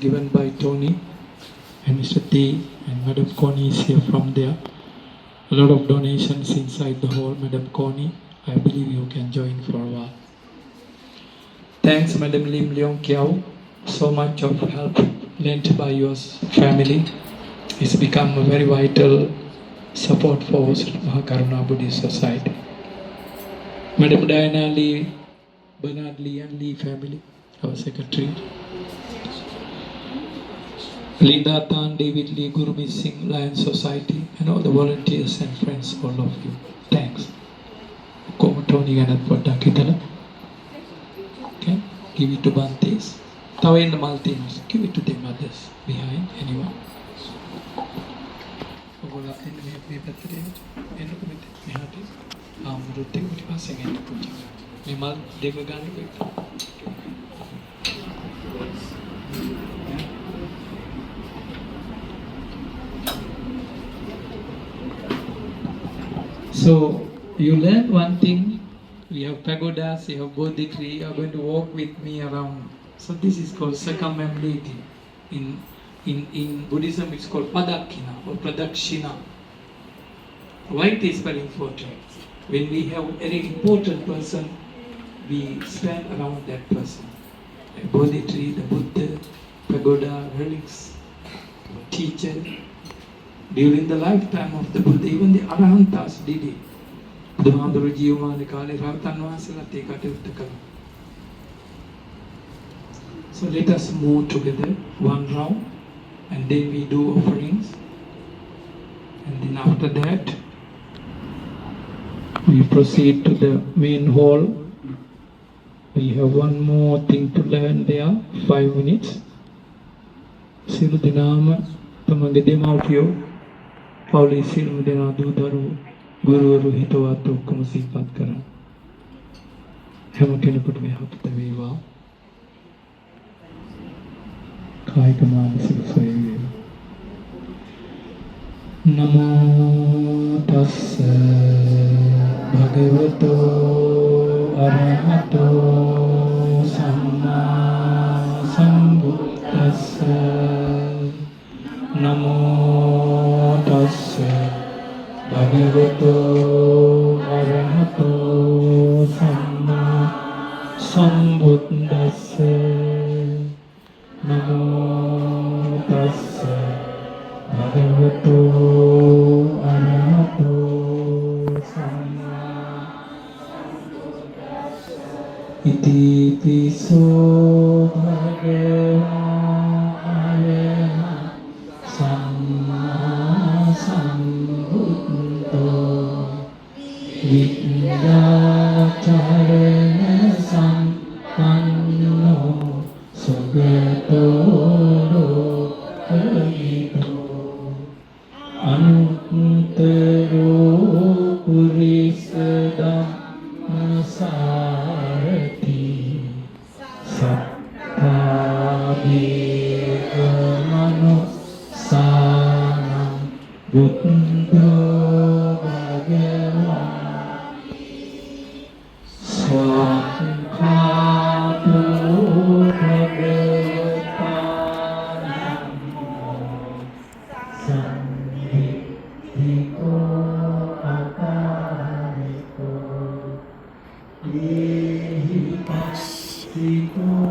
given by Tony and Mr. T and Madam Connie is here from there. A lot of donations inside the hall, Madam Connie. I believe you can join for a while. Thanks, Madam Lim Leong Kiao. So much of help lent by your family. It's become a very vital support for Mahakaruna Buddhist Society. Madam Diana Lee, Bernard Lee and Lee family, our secretary. Linda Tan, David Lee, Gurmeet Singh, Lion Society, and all the volunteers and friends, all of you. Thanks. Tony Ganat Podakitala. Okay, give it to Bantes. Tawa in the Maltins, give it to the mothers behind, anyone. So you learn one thing. We have pagodas, we have Bodhi tree. You are going to walk with me around. So this is called circumambulating. In Buddhism, it's called padakkhina or pradakshina. Why it is very important? When we have a very important person, we stand around that person. A Bodhi tree, the Buddha, pagoda, relics, teacher. During the lifetime of the Buddha, even the Arahantas did it. බුදුහාමුදුරු ජීවමාන කාලේ රහතන් වහන්සේලාත් ඒ කටයුත්ත කළා. So let us move together one round and then we do offerings. And then after that we proceed to the main hall. We have one more thing to learn there, 5 minutes. සියලු දෙනාම තමගේ දෙමාපියෝ පවුලේ සියලුම දෙනා දූ දරුවෝ ගුරුවරු හිතවත් ඔක්කොම සිහිපත් කරන්න. හැම කෙනෙකුටම යහපත වේවා. කායික මානසික සුවය වේවා. නමෝ තස්ස භගවතෝ අරහතෝ සම්මා සම්බුද්දස්ස. නමෝ තස්ස භගවතෝ අරහතෝ සම්මා සම්බුද්දස්ස. නමෝ තස්ස භගවතෝ අරහතෝ සම්මා ඉති පිසෝ භගවා අරහං සම්මා සම්බුද්ධෝ විද්‍යාචරණ සම්පන්නෝ සුගතෝ ලෝකවිදෝ අනුත්තරෝ පුරිස ධම්මසාරති සත්තාදීක මනුස්සානං බුද්ධෝ භගවා ස්වාඛාතෝ භගවතා සම්බිද්ධිකෝ අකාරිකෝ දේහි පස්සිකෝ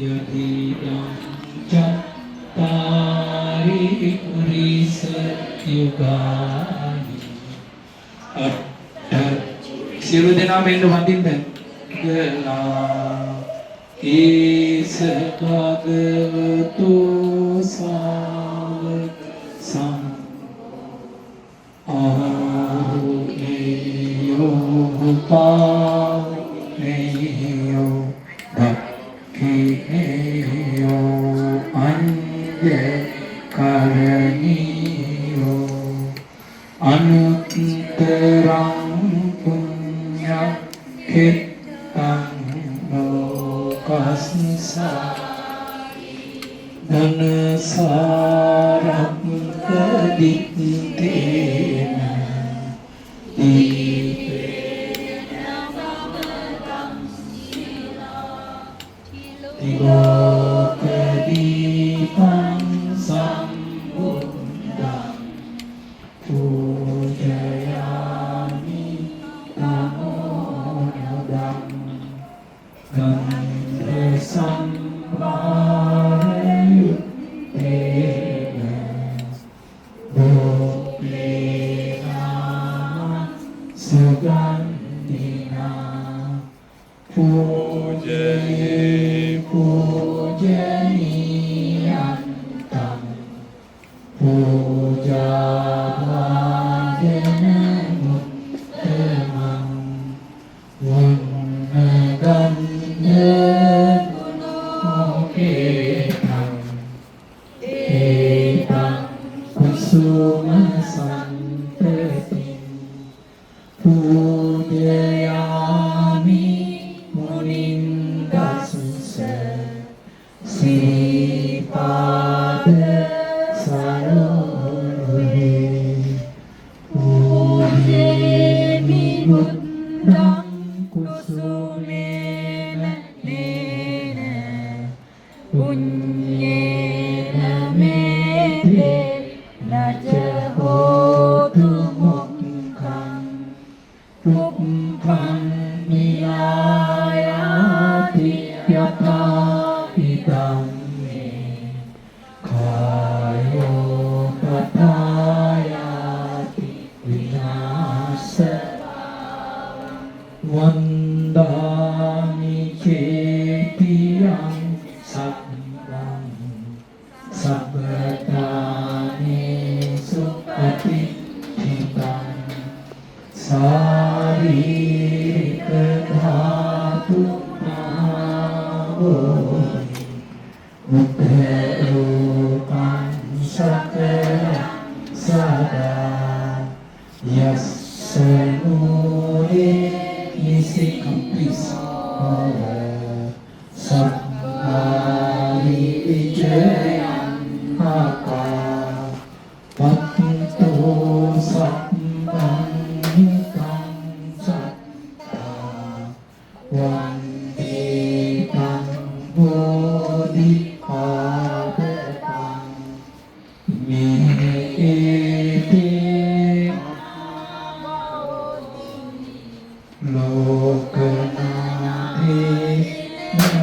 Yadidam Chattari Purisa යුගානි සියලු දෙනා මෙන්න වඳින්න ගලා ඒස භගවතු සාවක සම් ආහුනේයෝ පානේයෝ භක්ඛේයෝ අඤ්ඤ කරණීයෝ අනුත්තරං පුඤ්ඤ කෙත්තං ලෝකස්සා ධනසාරක්කදිත්තේන තිලෝකදීපං සම්බුද්ධං පූජයාමි නමෝ නමං ගන්ධ සම්භාරයුත්තේන බෝපේනා සුගන්ධිනා පූජයේ පූජනීයන්තං පූජාභාජන මුත්තමං වන්නගන්ධ මොකේතං ඒතං කුසුම සම්පතින් පූජයාමි මුනින්දසුස සීපාද සරෝහේ පූජේමි බුද්ධං කුසුමේන නේන පුඤ්ඤේන මේතේ නච හෝතු මුක්ඛං පුක්ඛං නියායාති යතා ඉදං මේ කායෝ පතායාති විනාශ වන්දාමි චේතියං සබ්බං සබ්බතානේසු අතිථිතං සාරීරික ධාතු නාවෝ මුත්තේරූපං සකල සදා යස්ස නූරේ නිසිකම්පිස සම්මාරි විජයං ආකා පත්තෝ සම්බං නිකං සත්තා වන්දේකං බෝධිපාදකං මේතේ ලෝකනාථේ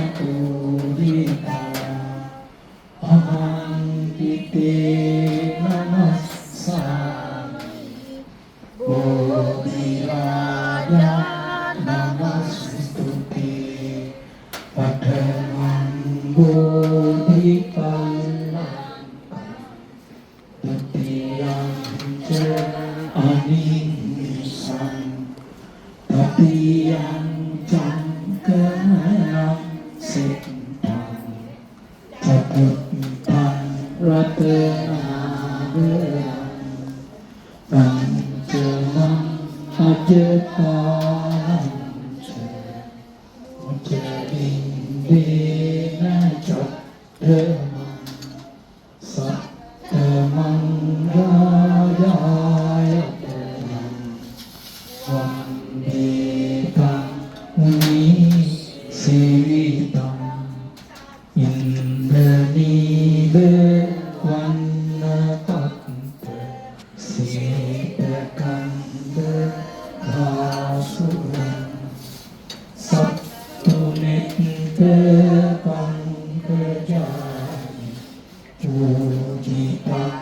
නපුරිතා අහංකිතේ නමස්සාමි බෝධිරාජා නමස්තුති පඨමං බෝධිපල්ලං द्वितीयं च अनिमिषं तृतीयं चङ्कमनं सिद्धं चतुर्थं रत्नाभरणं पञ्चमं अजपालं च उच्चलिङ्गेन चोत्तमं सप्तमं राजायतनं वन्देतं मुनिसेवितं इन्द्रनीलवर्णपद्म श्वेतकन्दभासुरं सप्तनेत्रपङ्कजानि पूजितं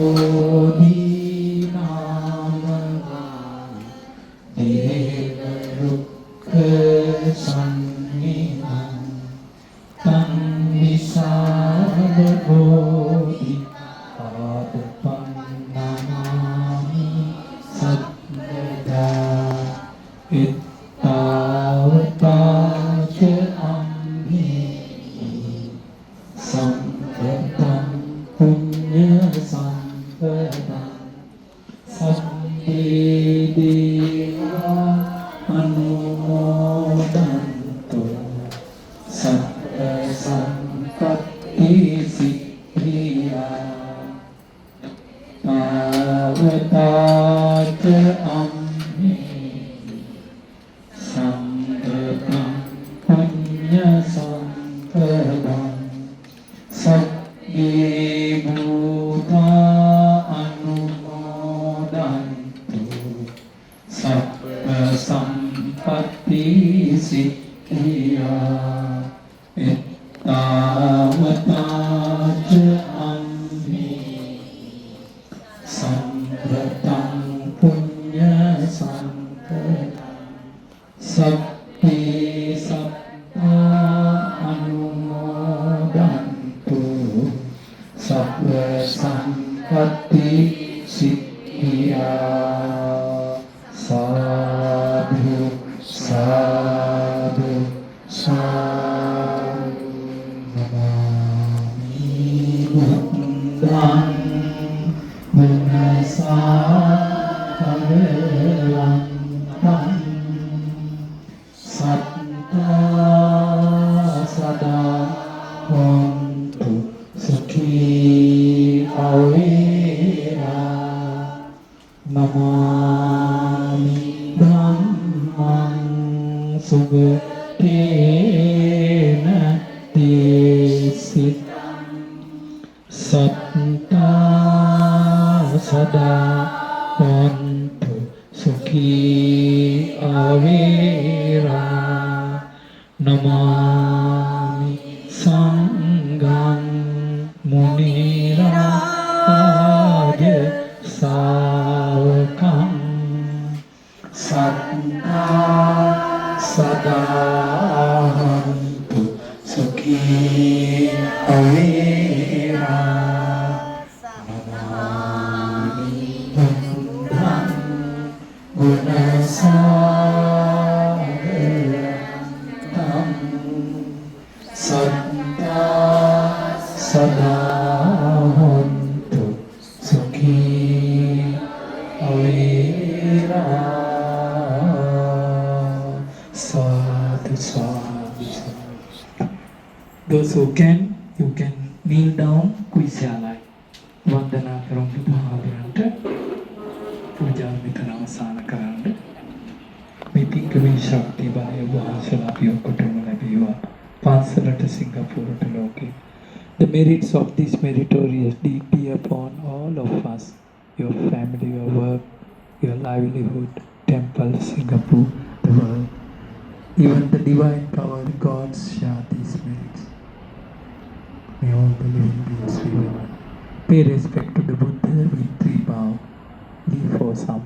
Bodhi Nama Deva Rukkha Samhinam Tam Visada Bodhi Padapam Namami Saddada Ittavataca Amhi Sampradam Punya Sampadam Sabbe Deva Anumodantu Sabba Sampatti Siddhiya Avataca Amhi Sampradam Punya Sampadam Sabbe Buddha Anumodantu Sabba Sampatti Siddhiya Ittavataca Amhi Sampradam Punya Sampadam Sabbe Satta Anumodantu Sabba Sampatti Siddhiya Sadhu Sadhu Sadhu Namami Buddham Gunasakalantam Satta Sada Hontu Sukhi Avera Namami Dhammam Sugatena Desitam Satta Sada Hontu Sukhi Avera Namami Sangham Muniraja Savakam Satta Sada Hontu Sukhi Avera Namami Buddham Gunasagarantam Satta Sada Hontu Sukhi Avera Sadhu Sadhu Sadhu. Those who can, you can kneel down කුයිසාලයි වන්දනා කරමු බුදුහාමුදුරන්ට පූජාර්මිතන අවසන් කරන්න මේ පින්කමේ ශක්තිය බලය වහන්සේලා අපි ඔක්කොටම ලැබේවා පාසලට සිංගප්පූරුවට ලෝකේ. The merits of this meritorious deed be upon all of us, your family, your work, your livelihood, temple, Singapore, the world. Even the divine power gods share these merits. May all the living beings be one. Pay respect to the Buddha with 3 bow. Leave for some